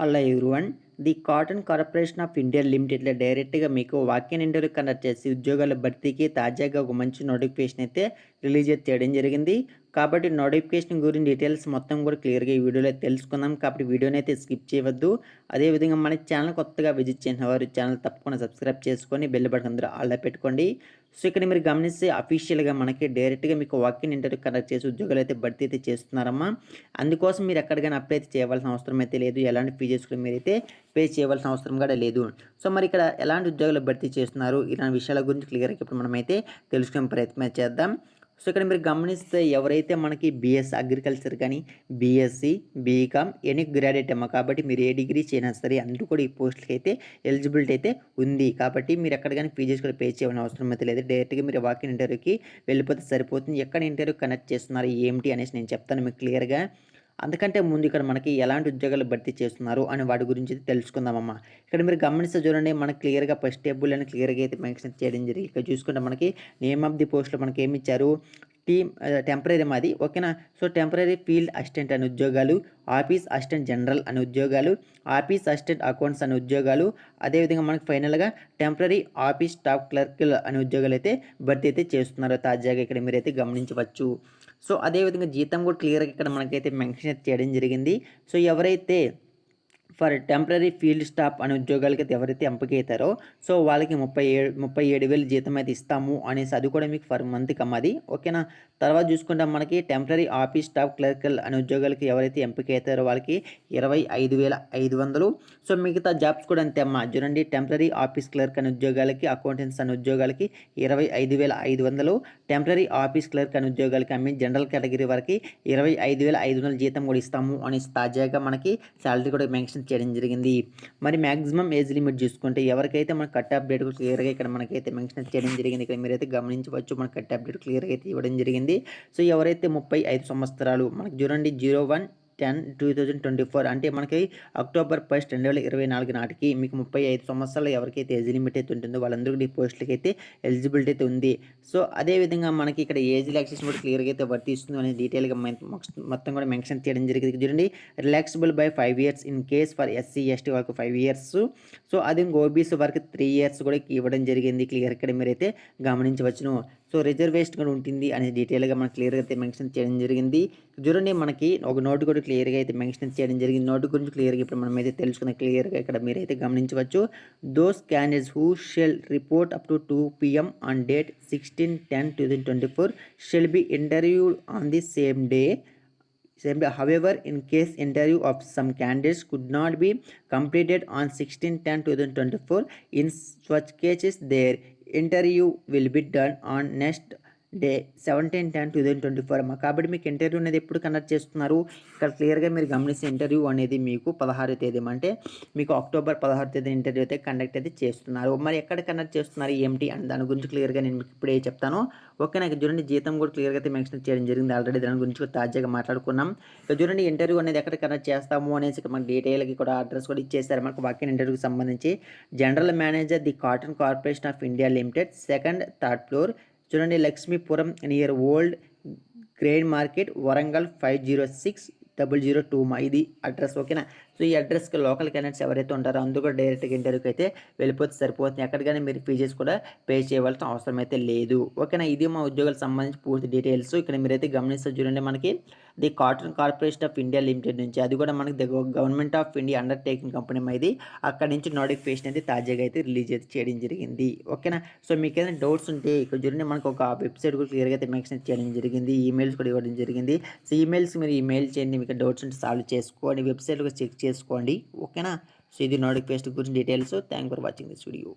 Hello everyone. The cotton corporation of India లిమిటెడ్లో డైరెక్ట్గా మీకు వాకిన్ ఇంటర్వ్యూ కండక్ట్ చేసి ఉద్యోగాల భర్తీకి తాజాగా ఒక మంచి నోటిఫికేషన్ అయితే రిలీజ్ చేయడం జరిగింది. కాబట్టి నోటిఫికేషన్ గురించి డీటెయిల్స్ మొత్తం కూడా క్లియర్గా ఈ వీడియోలో తెలుసుకుందాం. కాబట్టి వీడియోని అయితే స్కిప్ చేయవద్దు. అదేవిధంగా మన ఛానల్ కొత్తగా విజిట్ చేసిన వారు ఛానల్ తప్పకుండా సబ్స్క్రైబ్ చేసుకొని బెల్ బటన్ అందరూ ఆల్లో పెట్టుకోండి. సో ఇక్కడ మీరు గమనిస్తే అఫీషియల్గా మనకి డైరెక్ట్గా మీకు వాకిన్ ఇంటర్వ్యూ కండక్ట్ చేసి ఉద్యోగాలు అయితే భర్తీ అయితే చేస్తున్నారమ్మా. అందుకోసం మీరు ఎక్కడికైనా అప్లై అయితే చేయవలసిన అవసరం అయితే లేదు. ఎలాంటి ఫీజెస్ కూడా మీరైతే పే చేయవలసిన అవసరం కూడా లేదు. సో మరి ఇక్కడ ఎలాంటి ఉద్యోగాలు భర్తీ చేస్తున్నారు ఇలాంటి విషయాల గురించి క్లియర్గా ఇప్పుడు మనమైతే తెలుసుకునే ప్రయత్నం చేద్దాం. సో ఇక్కడ మీరు గమనిస్తే ఎవరైతే మనకి బీఎస్ అగ్రికల్చర్ కానీ బీఎస్సీ బీకామ్ ఎనీ గ్రాడ్యుయేట్ అమ్మ, కాబట్టి మీరు ఏ డిగ్రీ చేయనా సరే అందరూ కూడా ఈ పోస్టులకి అయితే ఎలిజిబిలిటీ అయితే ఉంది. కాబట్టి మీరు ఎక్కడ కానీ ఫీజెస్ కూడా పే చేయవలసిన అవసరం అయితే లేదు. డైరెక్ట్గా మీరు వాకిన్ ఇంటర్వ్యూకి వెళ్ళిపోతే సరిపోతుంది. ఎక్కడ ఇంటర్వ్యూ కనెక్ట్ చేస్తున్నారు ఏమిటి అనేసి నేను చెప్తాను మీకు క్లియర్గా. అందుకంటే ముందు ఇక్కడ మనకి ఎలాంటి ఉద్యోగాలు భర్తీ చేస్తున్నారు అని వాటి గురించి తెలుసుకుందామమ్మా. ఇక్కడ మీరు గమనిస్తే చూడండి, మనకి క్లియర్గా ఫస్ట్ టేబుల్ అని క్లియర్గా అయితే మెన్షన్ చేయడం జరిగింది. ఇక్కడ చూసుకుంటే మనకి నేమ్ ఆఫ్ ది పోస్ట్లో మనకి ఏమి ఇచ్చారు, టెంపరీ మాది ఓకేనా. సో టెంపరీ ఫీల్డ్ అసిస్టెంట్ అనే ఉద్యోగాలు, ఆఫీస్ అసిస్టెంట్ జనరల్ అనే ఉద్యోగాలు, ఆఫీస్ అసిస్టెంట్ అకౌంట్స్ అనే ఉద్యోగాలు, అదేవిధంగా మనకి ఫైనల్గా టెంపరీ ఆఫీస్ స్టాఫ్ క్లర్క్ అనే ఉద్యోగాలు అయితే భర్తీ అయితే చేస్తున్నారు తాజాగా ఇక్కడ మీరైతే గమనించవచ్చు. సో అదేవిధంగా జీతం కూడా క్లియర్గా ఇక్కడ మనకైతే మెన్షన్ చేయడం జరిగింది. సో ఎవరైతే ఫర్ టెంపరీ ఫీల్డ్ స్టాఫ్ అనే ఉద్యోగాలకి అయితే ఎవరైతే ఎంపిక అవుతారో సో వాళ్ళకి 37,000 జీతం అయితే ఇస్తాము అనేసి, అది కూడా మీకు ఫర్ మంత్కి అమ్మది ఓకేనా. తర్వాత చూసుకుంటే మనకి టెంపరీ ఆఫీస్ స్టాఫ్ క్లర్కల్ అనే ఉద్యోగాలకి ఎవరైతే ఎంపిక అవుతారో వాళ్ళకి 25,500. సో మిగతా జాబ్స్ కూడా అంతే అమ్మ. చూడండి, టెంపరీ ఆఫీస్ క్లర్క్ అనే ఉద్యోగాలకి, అకౌంటెంట్స్ అనే ఉద్యోగాలకి 25,500, టెంపరీ ఆఫీస్ క్లర్క్ అనే ఉద్యోగాలకి జనరల్ కేటగిరీ వరకు 25,500 జీతం కూడా ఇస్తాము అనేసి తాజాగా మనకి శాలరీ కూడా మెన్షన్ చేయడం జరిగింది. మరి మ్యాక్సిమం ఏజ్ లిమిట్ చూసుకుంటే ఎవరికైతే మన కట్ ఆఫ్ డేట్ క్లియర్గా ఇక్కడ మనకైతే మెన్షన్ చేయడం జరిగింది. ఇక్కడ మీరైతే గమనించవచ్చు, మన కట్ ఆఫ్ డేట్ క్లియర్గా అయితే ఇవ్వడం జరిగింది. సో ఎవరైతే 35 సంవత్సరాలు మనకి చూడండి 01/10/2024 అంటే మనకి అక్టోబర్ 1, 2024 నాటికి మీకు 35 సంవత్సరాలు ఎవరికైతే ఏజ్ లిమిట్ అయితే ఉంటుందో వాళ్ళందరికీ ఈ పోస్టులకి అయితే ఎలిజిబిలిటీ అయితే ఉంది. సో అదేవిధంగా మనకి ఇక్కడ ఏజ్ రిలాక్సేషన్ కూడా క్లియర్గా అయితే వర్తిస్తుంది అనేది డీటెయిల్గా మొత్తం కూడా మెన్షన్ చేయడం జరిగింది. చూడండి, రిలాక్సిబుల్ by 5 years in case for SC ST వరకు 5 years. సో అది ఓబీసీ వరకు 3 years కూడా ఇవ్వడం జరిగింది. క్లియర్ ఇక్కడ మీరైతే గమనించవచ్చును. సో రిజర్వేషన్ కూడా ఉంటుంది అనేది డీటెయిల్గా మనకు క్లియర్గా అయితే మెన్షన్ చేయడం జరిగింది. చూడండి, మనకి ఒక నోటు కూడా క్లియర్గా అయితే మెన్షన్ చేయడం జరిగింది. నోటు గురించి క్లియర్గా ఇప్పుడు మనం అయితే తెలుసుకున్న క్లియర్గా ఇక్కడ మీరైతే గమనించవచ్చు. Those candidates who shell report up to 2 PM on date 16/10/2024 shall be interviewed on the same day. However, in case interview of some candidates could not be completed on 16/10/2024, in such cases their interview will be done on next day 17/10/2024 అమ్మ. కాబట్టి మీకు interview అనేది ఎప్పుడు conduct చేస్తున్నారు ఇక్కడ క్లియర్గా మీరు గమనిస్తే ఇంటర్వ్యూ అనేది మీకు 16వ తేదీ అంటే మీకు అక్టోబర్ 16వ తేదీ ఇంటర్వ్యూ అయితే కండక్ట్ అయితే చేస్తున్నారు. మరి ఎక్కడ కండక్ట్ చేస్తున్నారు ఏమిటి అని దాని గురించి క్లియర్గా నేను మీకు ఇప్పుడే చెప్తాను ఓకే. నాకు చూడండి, జీతం కూడా క్లియర్గా అయితే మెన్షన్ చేయడం జరిగింది. ఆల్రెడీ దాని గురించి తాజాగా మాట్లాడుకున్నాం. ఇక్కడ చూడండి, ఇంటర్వ్యూ అనేది ఎక్కడ కండక్ట్ చేస్తాము అనేసి ఇక్కడ మనకి డీటెయిల్గా కూడా అడ్రస్ కూడా ఇచ్చేసారు మనకు వాకిన్ ఇంటర్వ్యూకి సంబంధించి. General manager the cotton corporation of India limited, 2nd, 3rd floor. చూడండి, Lakshmipuram near old grain market, Warangal 506002 ఇది అడ్రస్ ఓకేనా. సో ఈ అడ్రస్కి లోకల్ క్యాండిడేట్స్ ఎవరైతే ఉంటారో అందుకు డైరెక్ట్గా ఇంటర్వ్యూకి అయితే వెళ్ళిపోతే సరిపోతుంది. ఎక్కడికైనా మీరు ఫీజెస్ కూడా పే చేయవలసిన అవసరం అయితే లేదు ఓకేనా. ఇది మా ఉద్యోగాలకు సంబంధించి పూర్తి డీటెయిల్స్. ఇక్కడ మీరైతే గమనిస్తే చూడండి, మనకి the cotton corporation of India limited నుంచి, అది కూడా మనకి government of India undertaking company ఇది. అక్కడ నుంచి నోటిఫికేషన్ అయితే తాజాగా అయితే రిలీజ్ అయితే చేయడం జరిగింది ఓకేనా. సో మీకు ఏదైనా డౌట్స్ ఉంటే ఇక్కడ చూడండి, మనకు ఒక వెబ్సైట్ కూడా క్లియర్గా అయితే మెన్షన్ చేయడం జరిగింది. ఈమెయిల్స్ కూడా ఇవ్వడం జరిగింది. సో ఈమెయిల్స్ మీరు ఈమెయిల్ చేయండి, మీకు డౌట్స్ ఉంటే సాల్వ్ చేసుకోండి, వెబ్సైట్ కూడా చెక్ చేసుకోండి ఓకేనా. సో ఇది నోటిఫికేషన్ గురించి details. Thank for watching this video.